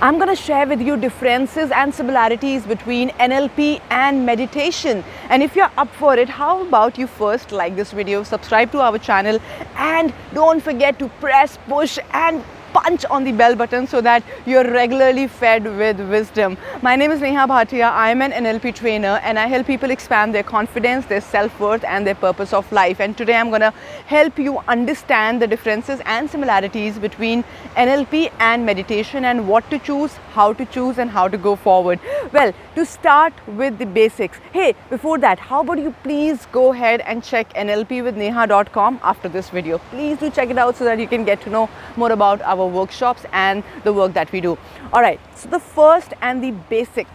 I'm going to share with you differences and similarities between NLP and meditation. And if you're up for it, how about you first like this video, subscribe to our channel, and don't forget to press, push and punch on the bell button so that you're regularly fed with wisdom. My name is Neha Bhatia. I'm an NLP trainer and I help people expand their confidence, their self-worth and their purpose of life. And today I'm going to help you understand the differences and similarities between NLP and meditation and what to choose, how to choose and how to go forward. Well, to start with the basics. Hey, before that, how about you please go ahead and check nlpwithneha.com after this video. Please do check it out so that you can get to know more about our workshops and the work that we do. Alright, so the first and the basic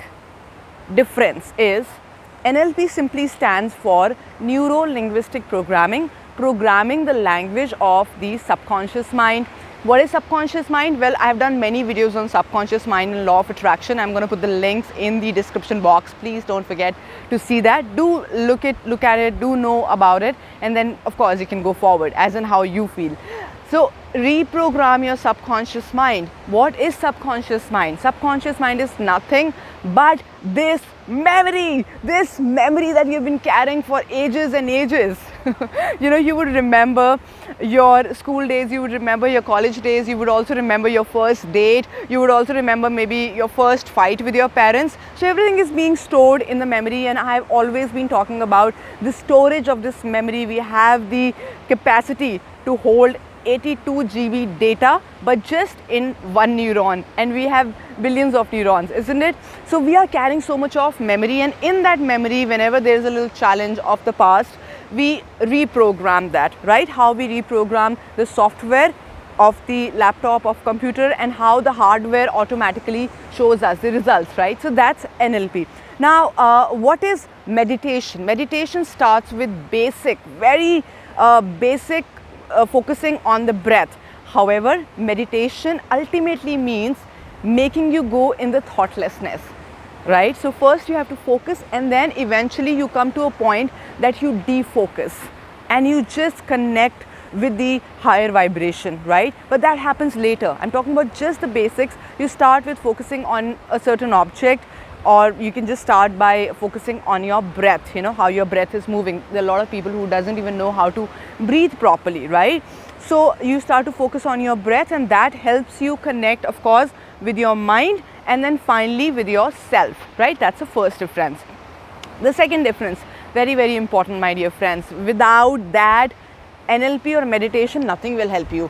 difference is NLP simply stands for Neuro-Linguistic Programming, programming the language of the subconscious mind. What is subconscious mind? Well, I have done many videos on subconscious mind and law of attraction. I'm going to put the links in the description box. Please don't forget to see that. Do look at it, do know about it, and then of course you can go forward as in how you feel. So reprogram your subconscious mind. What is subconscious mind? Subconscious mind is nothing but this memory that you've been carrying for ages and ages. You know, you would remember your school days, you would remember your college days, you would also remember your first date, you would also remember maybe your first fight with your parents. So everything is being stored in the memory, and I have always been talking about the storage of this memory. We have the capacity to hold 82 GB data, but just in one neuron, and we have billions of neurons, isn't it? So we are carrying so much of memory, and in that memory, whenever there is a little challenge of the past, we reprogram that, right? How we reprogram the software of the laptop, of computer, and how the hardware automatically shows us the results, right? So that's NLP. Now, what is meditation? Meditation starts with very basic focusing on the breath. However, meditation ultimately means making you go in the thoughtlessness, right? So first you have to focus, and then eventually you come to a point that you defocus and you just connect with the higher vibration, right? But that happens later. I'm talking about just the basics. You start with focusing on a certain object, or you can just start by focusing on your breath, you know, how your breath is moving. There are a lot of people who doesn't even know how to breathe properly, right? So you start to focus on your breath, and that helps you connect, of course, with your mind, and then finally with yourself, right? That's the first difference. The second difference, very important, my dear friends. Without that, NLP or meditation, nothing will help you.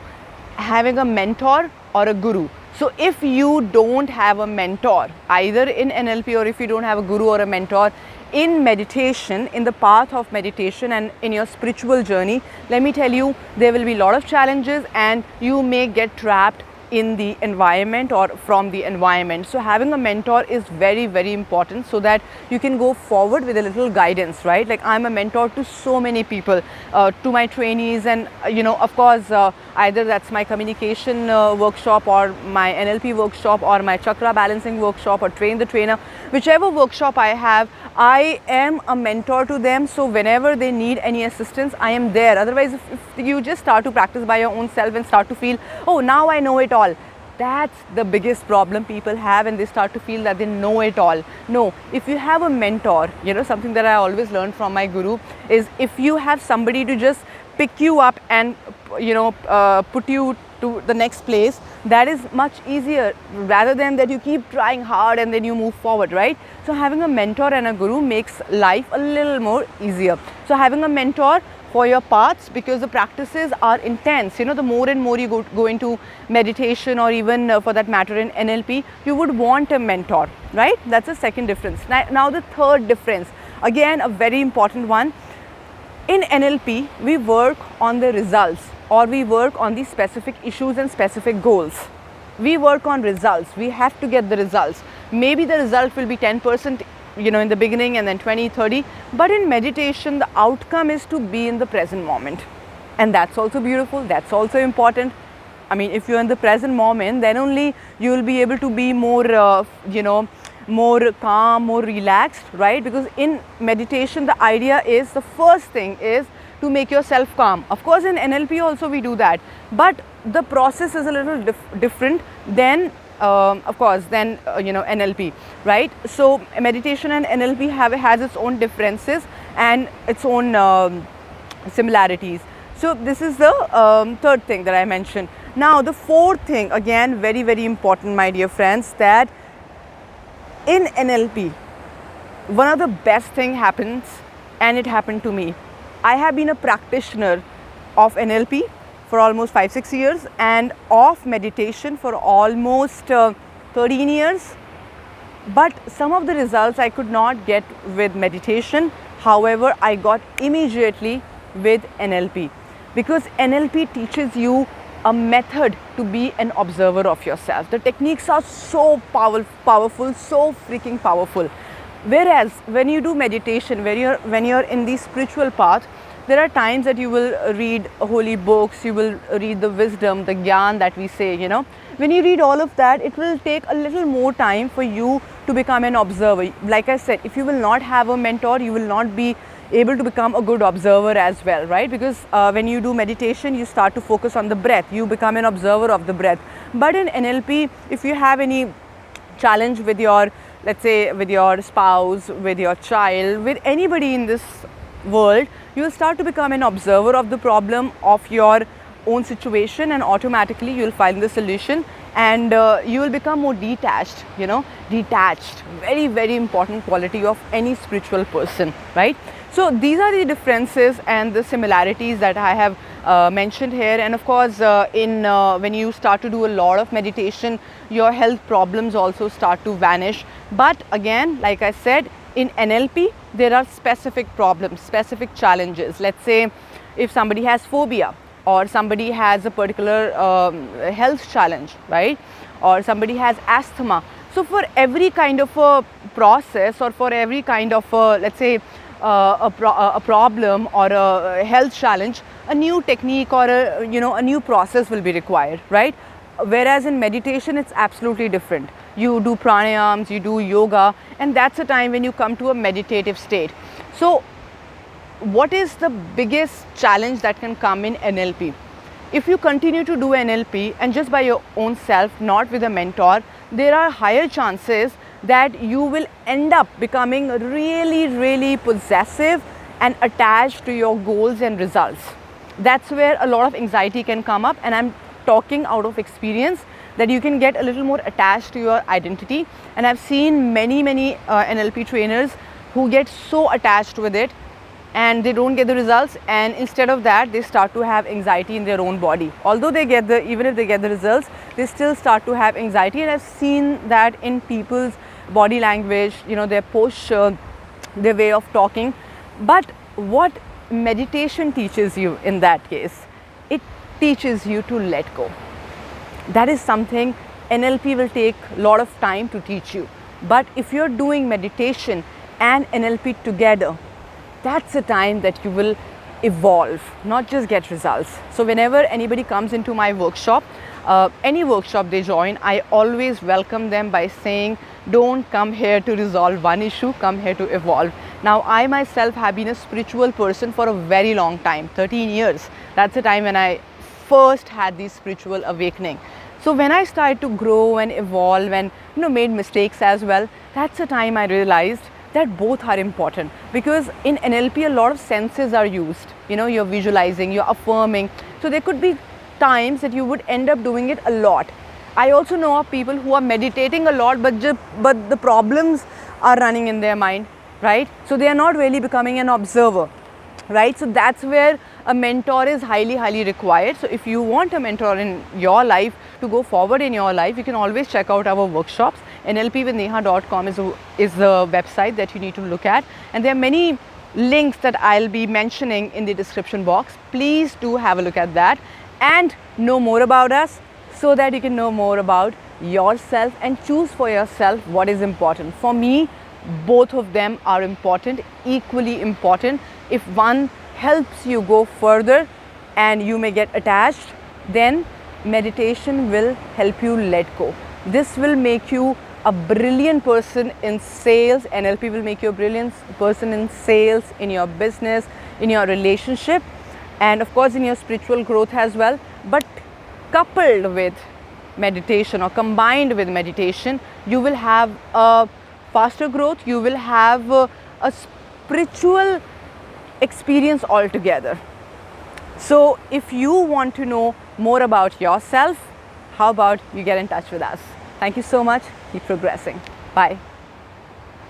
Having a mentor or a guru. So if you don't have a mentor, either in NLP, or if you don't have a guru or a mentor in meditation, in the path of meditation and in your spiritual journey, let me tell you, there will be a lot of challenges and you may get trapped in the environment or from the environment. So having a mentor is very important, so that you can go forward with a little guidance, right? Like, I'm a mentor to so many people, to my trainees, and you know, of course, either that's my communication workshop, or my NLP workshop, or my chakra balancing workshop, or train the trainer, whichever workshop I have, I am a mentor to them. So whenever they need any assistance, I am there. Otherwise, if you just start to practice by your own self and start to feel, oh, now I know it all, that's the biggest problem people have, and they start to feel that they know it all. No, if you have a mentor, you know, something that I always learned from my guru is, if you have somebody to just pick you up and, you know, put you to the next place, that is much easier, rather than that you keep trying hard and then you move forward, right? So having a mentor and a guru makes life a little more easier. So having a mentor for your paths, because the practices are intense, you know, the more and more you go into meditation, or even for that matter in NLP, you would want a mentor, right? That's the second difference. Now the third difference, again a very important one. In NLP, we work on the results, or we work on the specific issues and specific goals. We work on results. We have to get the results. Maybe the result will be 10%, you know, in the beginning, and then 20, 30. But in meditation, the outcome is to be in the present moment. And that's also beautiful. That's also important. I mean, if you're in the present moment, then only you will be able to be more, you know, more calm, more relaxed, right? Because in meditation, the idea is, the first thing is to make yourself calm. Of course, in NLP also we do that, but the process is a little different than of course, then NLP, right? So meditation and NLP has its own differences and its own similarities. So this is the third thing that I mentioned. Now the fourth thing, again very very important, my dear friends, that in NLP one of the best thing happens, and it happened to me. I have been a practitioner of NLP for almost 5-6 years and of meditation for almost 13 years. But some of the results I could not get with meditation. However, I got immediately with NLP, because NLP teaches you a method to be an observer of yourself. The techniques are so powerful, so freaking powerful. Whereas when you do meditation, when you're in the spiritual path, there are times that you will read holy books, you will read the wisdom, the gyan that we say, When you read all of that, it will take a little more time for you to become an observer. Like I said, if you will not have a mentor, you will not be able to become a good observer as well, right? Because when you do meditation, you start to focus on the breath. You become an observer of the breath. But in NLP, if you have any challenge with your, let's say, with your spouse, with your child, with anybody in this world, you will start to become an observer of the problem of your own situation, and automatically you will find the solution, and you will become more detached. Detached, very very important quality of any spiritual person, right? So these are the differences and the similarities that I have mentioned here. And of course, when you start to do a lot of meditation, your health problems also start to vanish. But again, like I said, in NLP there are specific problems, specific challenges. Let's say if somebody has phobia, or somebody has a particular health challenge, right? Or somebody has asthma. So for every kind of a process, or for every kind of a, let's say, a problem or a health challenge, a new technique or a new process will be required, right? Whereas in meditation, it's absolutely different. You do pranayams, you do yoga, and that's a time when you come to a meditative state. So what is the biggest challenge that can come in NLP? If you continue to do NLP and just by your own self, not with a mentor, there are higher chances that you will end up becoming really, really possessive and attached to your goals and results. That's where a lot of anxiety can come up, and I'm talking out of experience that you can get a little more attached to your identity. And I've seen many NLP trainers who get so attached with it and they don't get the results, and instead of that they start to have anxiety in their own body. Although they get even if they get the results, they still start to have anxiety. And I've seen that in people's body language, their posture, their way of talking. But what meditation teaches you in that case, it teaches you to let go. That is something NLP will take a lot of time to teach you. But if you're doing meditation and NLP together, that's the time that you will evolve, not just get results. So whenever anybody comes into my workshop, any workshop they join, I always welcome them by saying, don't come here to resolve one issue, come here to evolve. Now, I myself have been a spiritual person for a very long time, 13 years. That's the time when I first had this spiritual awakening. So when I started to grow and evolve and made mistakes as well, that's the time I realized that both are important. Because in NLP, a lot of senses are used. You're visualizing, you're affirming. So there could be times that you would end up doing it a lot. I also know of people who are meditating a lot, but the problems are running in their mind, right? So they are not really becoming an observer, right? So that's where a mentor is highly required. So if you want a mentor in your life to go forward in your life, you can always check out our workshops. nlpwithneha.com is the website that you need to look at, and there are many links that I'll be mentioning in the description box. Please do have a look at that and know more about us, so that you can know more about yourself and choose for yourself what is important. For me, both of them are important, equally important. If one helps you go further and you may get attached, then meditation will help you let go. This will make you a brilliant person in sales. NLP will make you a brilliant person in sales, in your business, in your relationship, and of course in your spiritual growth as well. But coupled with meditation or combined with meditation, you will have a faster growth, you will have a spiritual experience altogether. So if you want to know more about yourself, how about you get in touch with us? Thank you so much. Keep progressing. Bye.